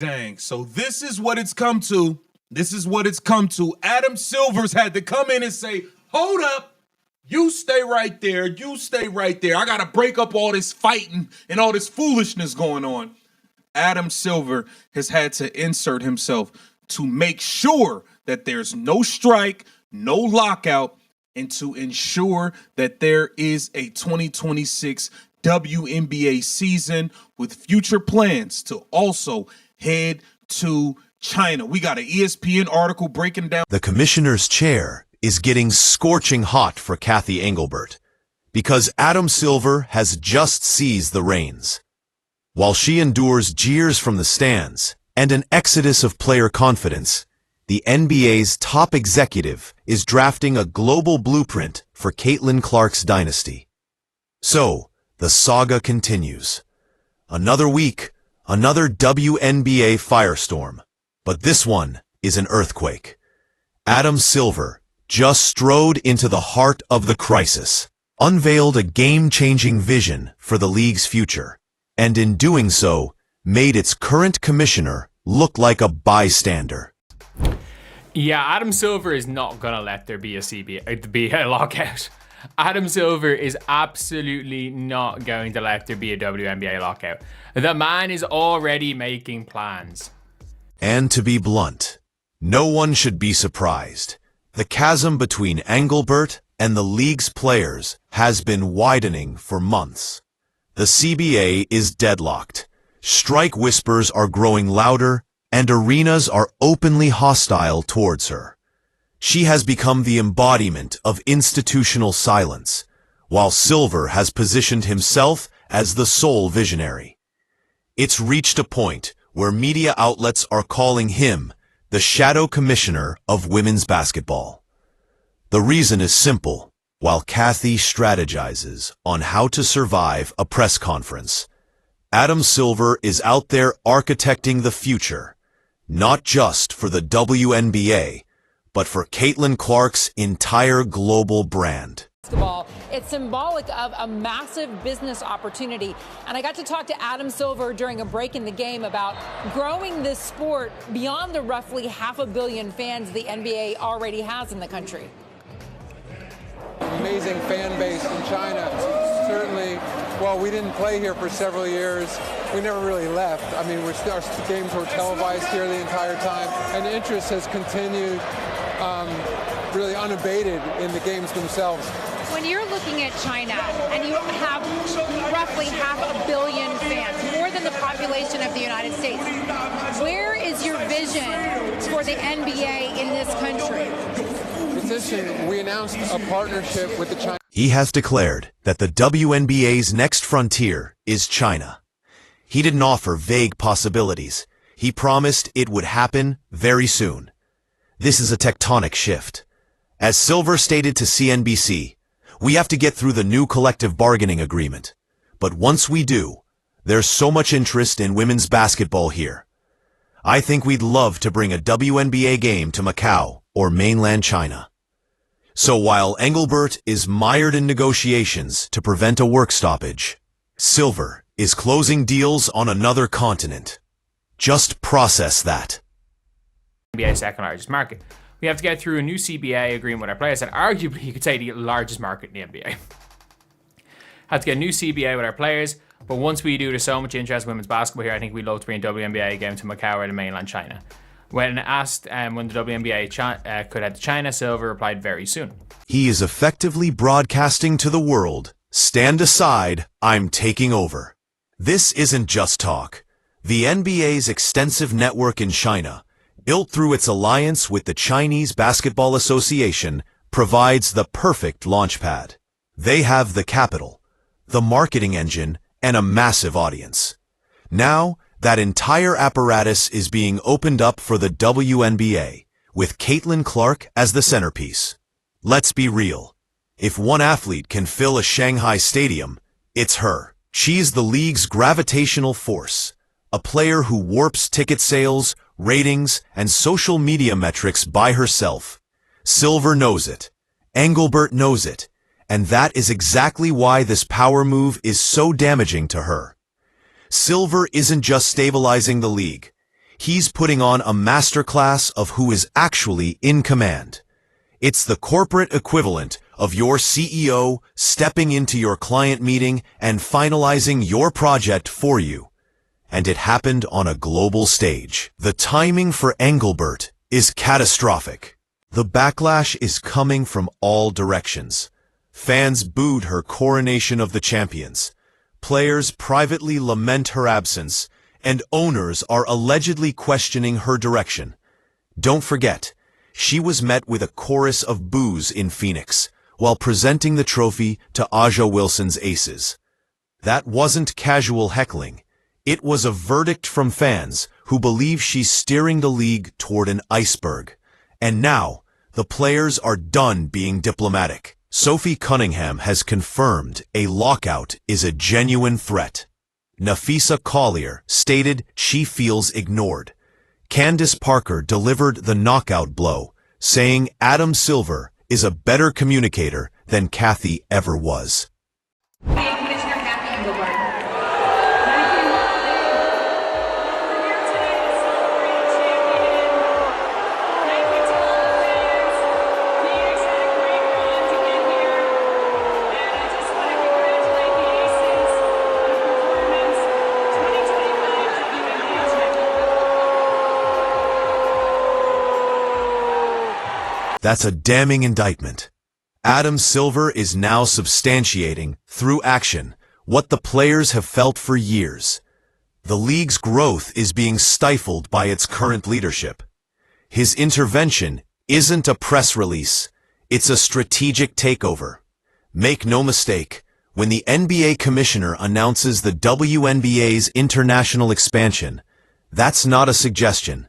Dang, so this is what it's come to. This is what it's come to. Adam Silver's had to come in and say, hold up, you stay right there, you stay right there. I got to break up all this fighting and all this foolishness going on. Adam Silver has had to insert himself to make sure that there's no strike, no lockout, and to ensure that there is a 2026 WNBA season with future plans to also head to China. We got an ESPN article breaking down. The commissioner's chair is getting scorching hot for Cathy Engelbert because Adam Silver has just seized the reins. While she endures jeers from the stands and an exodus of player confidence, the NBA's top executive is drafting a global blueprint for Caitlin Clark's dynasty. So, the saga continues. Another week, another WNBA firestorm, but this one is an earthquake. Adam Silver just strode into the heart of the crisis, unveiled a game-changing vision for the league's future, and in doing so, made its current commissioner look like a bystander. Yeah, Adam Silver is not gonna let there be a lockout. Adam Silver is absolutely not going to let there be a WNBA lockout. The man is already making plans. And to be blunt, no one should be surprised. The chasm between Engelbert and the league's players has been widening for months. The CBA is deadlocked. Strike whispers are growing louder, and arenas are openly hostile towards her. She has become the embodiment of institutional silence, while Silver has positioned himself as the sole visionary. It's reached a point where media outlets are calling him the shadow commissioner of women's basketball. The reason is simple. While Cathy strategizes on how to survive a press conference, Adam Silver is out there architecting the future, not just for the WNBA, but for Caitlin Clark's entire global brand. It's symbolic of a massive business opportunity. And I got to talk to Adam Silver during a break in the game about growing this sport beyond the roughly 500 million fans the NBA already has in the country. Amazing fan base in China. Certainly, well, we didn't play here for several years. We never really left. I mean, our games were televised here the entire time, and interest has continued really unabated in the games themselves. When you're looking at China and you have roughly 500 million fans, more than the population of the United States, where is your vision for the NBA in this country? We announced a partnership with the China. He has declared that the WNBA's next frontier is China. He didn't offer vague possibilities. He promised it would happen very soon. This is a tectonic shift. As Silver stated to CNBC, we have to get through the new collective bargaining agreement. But once we do, there's so much interest in women's basketball here. I think we'd love to bring a WNBA game to Macau or mainland China. So while Engelbert is mired in negotiations to prevent a work stoppage, Silver is closing deals on another continent. Just process that. NBA's second largest market. We have to get through a new CBA agreement with our players, and arguably you could say the largest market in the NBA. Have to get a new CBA with our players, but once we do, there's so much interest in women's basketball here, I think we'd love to bring a WNBA game to Macau or to mainland China. When asked when the WNBA could head to China, Silver replied very soon. He is effectively broadcasting to the world, stand aside, I'm taking over. This isn't just talk. The NBA's extensive network in China, built through its alliance with the Chinese Basketball Association, provides the perfect launchpad. They have the capital, the marketing engine, and a massive audience. Now, that entire apparatus is being opened up for the WNBA, with Caitlin Clark as the centerpiece. Let's be real. If one athlete can fill a Shanghai stadium, it's her. She's the league's gravitational force, a player who warps ticket sales, ratings, and social media metrics by herself. Silver knows it. Engelbert knows it. And that is exactly why this power move is so damaging to her. Silver isn't just stabilizing the league. he's putting on a masterclass of who is actually in command. It's the corporate equivalent of your CEO stepping into your client meeting and finalizing your project for you. And it happened on a global stage. The timing for Engelbert is catastrophic. The backlash is coming from all directions. Fans booed her coronation of the champions. Players privately lament her absence, and owners are allegedly questioning her direction. Don't forget, she was met with a chorus of boos in Phoenix while presenting the trophy to Aja Wilson's aces. That wasn't casual heckling. It was a verdict from fans who believe she's steering the league toward an iceberg. And now, the players are done being diplomatic. Sophie Cunningham has confirmed a lockout is a genuine threat. Nafisa Collier stated she feels ignored. Candace Parker delivered the knockout blow, saying Adam Silver is a better communicator than Cathy ever was. Hey, Commissioner Cathy Engelbert. That's a damning indictment. Adam Silver is now substantiating, through action, what the players have felt for years. The league's growth is being stifled by its current leadership. His intervention isn't a press release, it's a strategic takeover. Make no mistake, when the NBA commissioner announces the WNBA's international expansion, that's not a suggestion.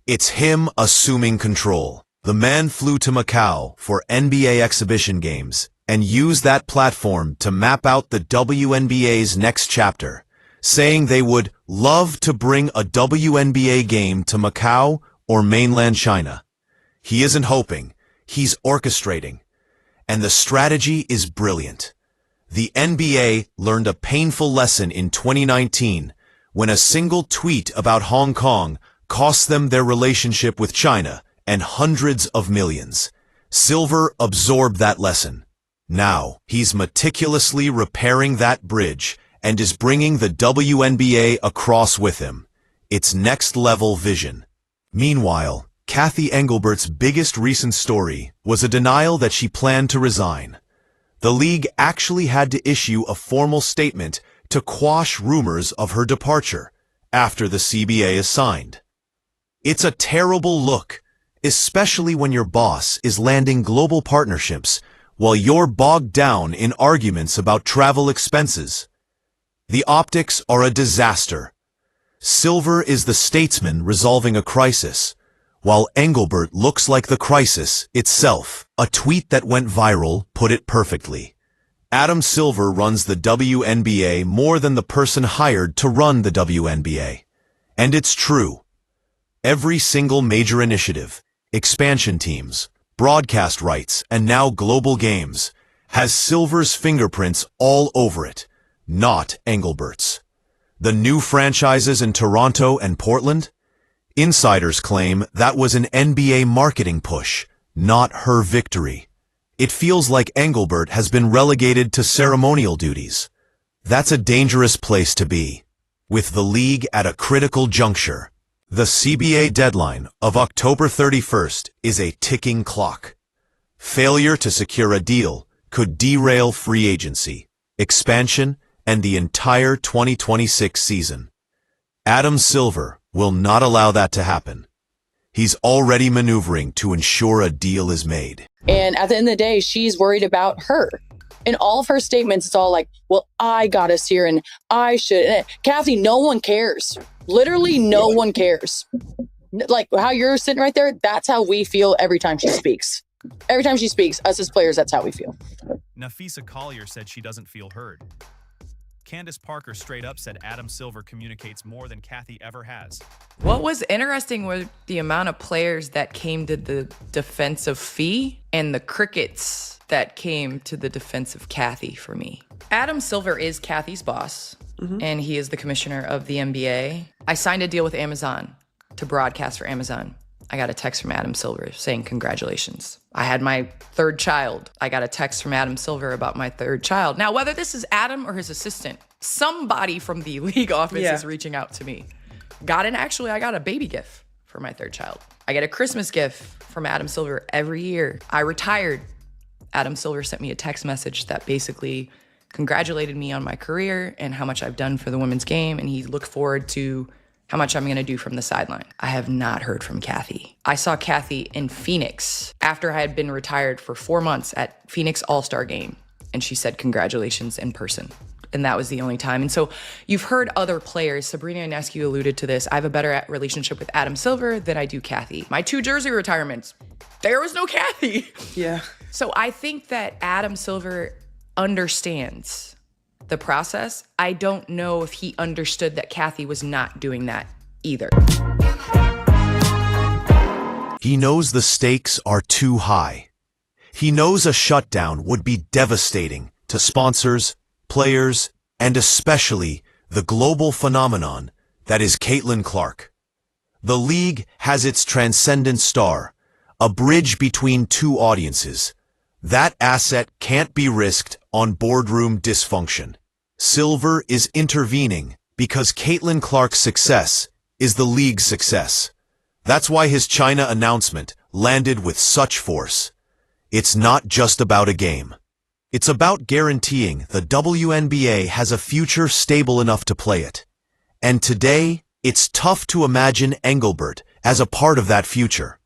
It's him assuming control. The man flew to Macau for NBA exhibition games and used that platform to map out the WNBA's next chapter, saying they would love to bring a WNBA game to Macau or mainland China. He isn't hoping, he's orchestrating. And the strategy is brilliant. The NBA learned a painful lesson in 2019 when a single tweet about Hong Kong cost them their relationship with China and hundreds of millions. Silver absorbed that lesson. Now, he's meticulously repairing that bridge and is bringing the WNBA across with him. It's next-level vision. Meanwhile, Cathy Engelbert's biggest recent story was a denial that she planned to resign. The league actually had to issue a formal statement to quash rumors of her departure after the CBA is signed. It's a terrible look, especially when your boss is landing global partnerships while you're bogged down in arguments about travel expenses. The optics are a disaster. Silver is the statesman resolving a crisis, while Engelbert looks like the crisis itself. A tweet that went viral put it perfectly. Adam Silver runs the WNBA more than the person hired to run the WNBA. And it's true. Every single major initiative, expansion teams, broadcast rights, and now global games, has Silver's fingerprints all over it, not Engelbert's. The new franchises in Toronto and Portland? Insiders claim that was an NBA marketing push, not her victory. It feels like Engelbert has been relegated to ceremonial duties. That's a dangerous place to be. With the league at a critical juncture, the CBA deadline of October 31st is a ticking clock. Failure to secure a deal could derail free agency, expansion, and the entire 2026 season. Adam Silver will not allow that to happen. He's already maneuvering to ensure a deal is made. And at the end of the day, she's worried about her. In all of her statements, it's all like, well, I got us here and I should. And Cathy, no one cares. Literally, no one cares. Like how you're sitting right there, that's how we feel every time she speaks. Every time she speaks, us as players, that's how we feel. Nafisa Collier said she doesn't feel heard. Candace Parker straight up said Adam Silver communicates more than Cathy ever has. What was interesting was the amount of players that came to the defense of Fee and the crickets that came to the defense of Cathy for me. Adam Silver is Cathy's boss, and he is the commissioner of the NBA. I signed a deal with Amazon. to broadcast for Amazon. I got a text from Adam Silver saying congratulations. I had my third child. I got a text from Adam Silver about my third child. Now, whether this is Adam or his assistant, somebody from the league office is reaching out to me. I got a baby gift for my third child. I get a Christmas gift from Adam Silver every year. I retired. Adam Silver sent me a text message that basically congratulated me on my career and how much I've done for the women's game, and he looked forward to how much I'm going to do from the sideline. I have not heard from Cathy. I saw Cathy in Phoenix after I had been retired for 4 months at Phoenix All-Star Game, and she said congratulations in person. And that was the only time. And so you've heard other players, Sabrina Ionescu alluded to this, I have a better relationship with Adam Silver than I do Cathy. My 2 jersey retirements, there was no Cathy. Yeah. So I think that Adam Silver understands the process. I don't know if he understood that Cathy was not doing that either. He knows the stakes are too high. He knows a shutdown would be devastating to sponsors, players, and especially the global phenomenon that is Caitlin Clark. The league has its transcendent star, a bridge between 2 audiences. That asset can't be risked on boardroom dysfunction. Silver is intervening because Caitlin Clark's success is the league's success. That's why his China announcement landed with such force. It's not just about a game. It's about guaranteeing the WNBA has a future stable enough to play it. And today, it's tough to imagine Engelbert as a part of that future.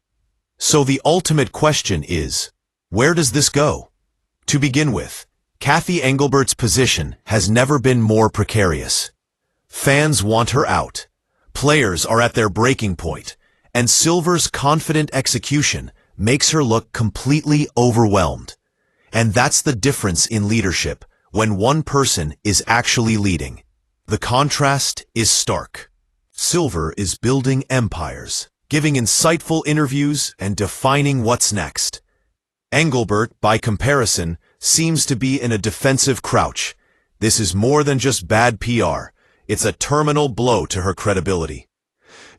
So the ultimate question is, where does this go? To begin with, Cathy Engelbert's position has never been more precarious. Fans want her out. Players are at their breaking point, and Silver's confident execution makes her look completely overwhelmed. And that's the difference in leadership when one person is actually leading. The contrast is stark. Silver is building empires, giving insightful interviews and defining what's next. Engelbert, by comparison, seems to be in a defensive crouch. This is more than just bad PR. It's a terminal blow to her credibility.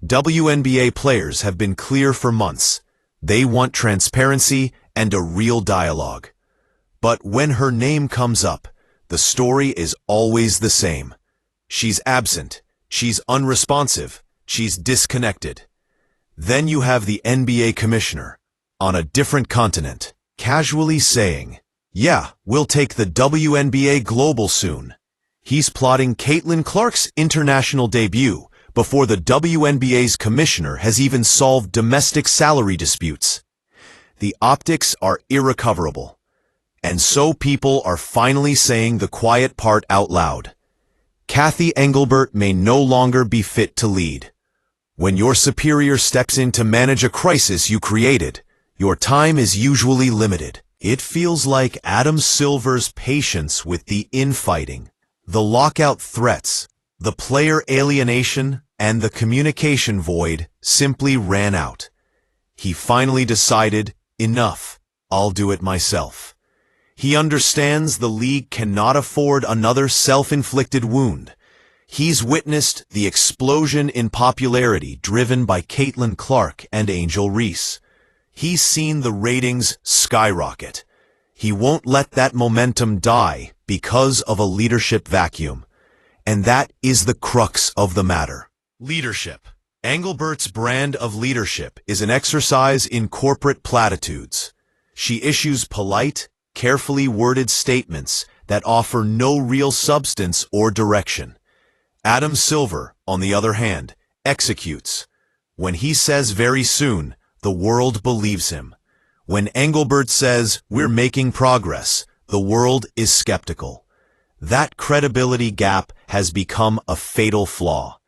WNBA players have been clear for months. They want transparency and a real dialogue. But when her name comes up, the story is always the same. She's absent, she's unresponsive, she's disconnected. Then you have the NBA commissioner, on a different continent, casually saying, "Yeah, we'll take the WNBA global soon." He's plotting Caitlin Clark's international debut before the WNBA's commissioner has even solved domestic salary disputes. The optics are irrecoverable. And so people are finally saying the quiet part out loud. Cathy Engelbert may no longer be fit to lead. When your superior steps in to manage a crisis you created, your time is usually limited. It feels like Adam Silver's patience with the infighting, the lockout threats, the player alienation, and the communication void simply ran out. He finally decided, enough, I'll do it myself. He understands the league cannot afford another self-inflicted wound. He's witnessed the explosion in popularity driven by Caitlin Clark and Angel Reese. He's seen the ratings skyrocket. He won't let that momentum die because of a leadership vacuum. And that is the crux of the matter. Leadership. Engelbert's brand of leadership is an exercise in corporate platitudes. She issues polite, carefully worded statements that offer no real substance or direction. Adam Silver, on the other hand, executes. When he says very soon, the world believes him. When Engelbert says we're making progress, the world is skeptical. That credibility gap has become a fatal flaw.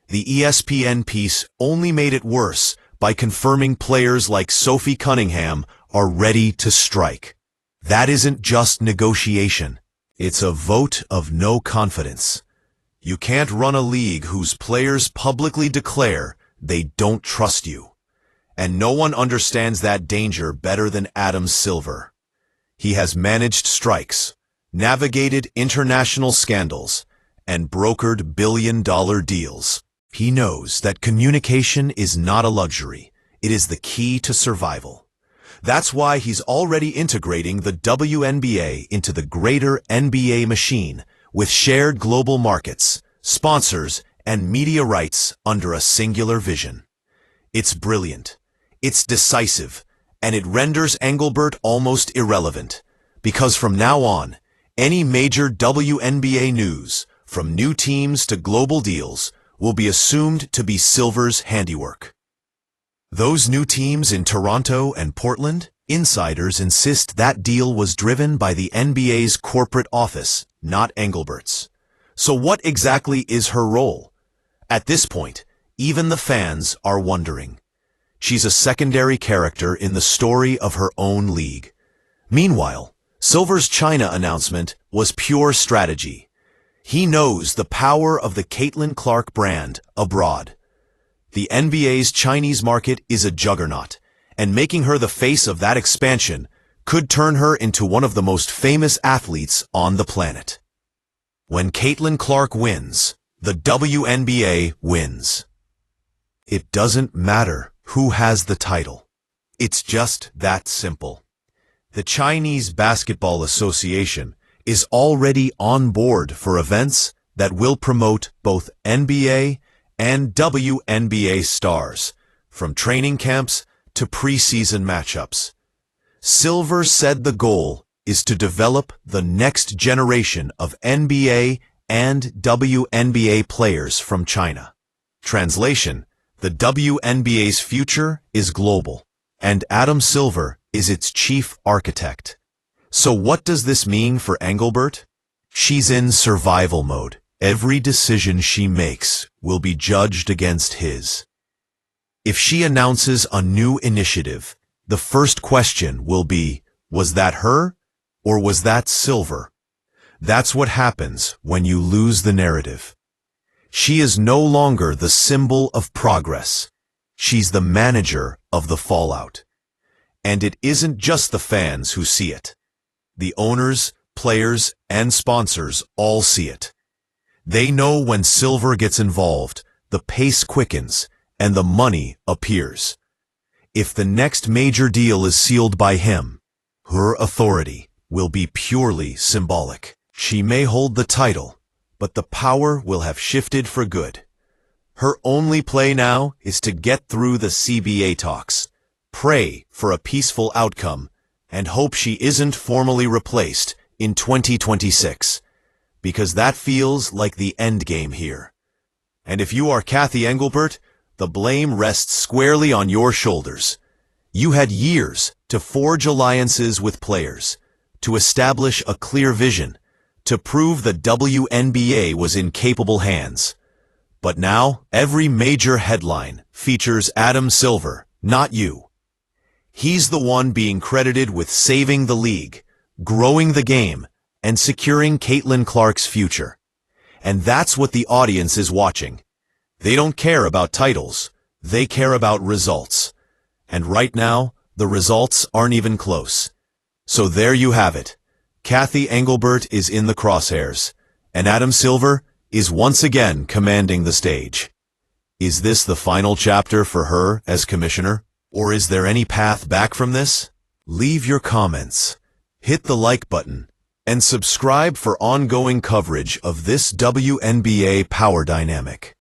The ESPN piece only made it worse by confirming players like Sophie Cunningham are ready to strike. That isn't just negotiation. It's a vote of no confidence. You can't run a league whose players publicly declare they don't trust you. And no one understands that danger better than Adam Silver. He has managed strikes, navigated international scandals, and brokered billion-dollar deals. He knows that communication is not a luxury. It is the key to survival. That's why he's already integrating the WNBA into the greater NBA machine with shared global markets, sponsors, and media rights under a singular vision. It's brilliant, it's decisive, and it renders Engelbert almost irrelevant, because from now on, any major WNBA news, from new teams to global deals, will be assumed to be Silver's handiwork. Those new teams in Toronto and Portland, insiders insist that deal was driven by the NBA's corporate office, not Engelbert's. So what exactly is her role? At this point, even the fans are wondering. She's a secondary character in the story of her own league. Meanwhile, Silver's China announcement was pure strategy. He knows the power of the Caitlin Clark brand abroad. The NBA's Chinese market is a juggernaut, and making her the face of that expansion could turn her into one of the most famous athletes on the planet. When Caitlin Clark wins, the WNBA wins. It doesn't matter who has the title. It's just that simple. The Chinese Basketball Association is already on board for events that will promote both NBA and WNBA stars, from training camps to preseason matchups. Silver said the goal is to develop the next generation of NBA and WNBA players from China. Translation: the WNBA's future is global, and Adam Silver is its chief architect. So what does this mean for Engelbert? She's in survival mode. Every decision she makes will be judged against his. If she announces a new initiative, the first question will be, was that her, or was that Silver? That's what happens when you lose the narrative. She is no longer the symbol of progress. She's the manager of the fallout. And it isn't just the fans who see it. The owners, players, and sponsors all see it. They know when Silver gets involved, the pace quickens, and the money appears. If the next major deal is sealed by him, her authority will be purely symbolic. She may hold the title, but the power will have shifted for good. Her only play now is to get through the CBA talks, pray for a peaceful outcome, and hope she isn't formally replaced in 2026, because that feels like the end game here. And if you are Cathy Engelbert, the blame rests squarely on your shoulders. You had years to forge alliances with players, to establish a clear vision, to prove the WNBA was in capable hands. But now, every major headline features Adam Silver, not you. He's the one being credited with saving the league, growing the game, and securing Caitlin Clark's future. And that's what the audience is watching. They don't care about titles. They care about results. And right now, the results aren't even close. So there you have it. Cathy Engelbert is in the crosshairs, and Adam Silver is once again commanding the stage. Is this the final chapter for her as commissioner? Or is there any path back from this? Leave your comments, hit the like button, and subscribe for ongoing coverage of this WNBA power dynamic.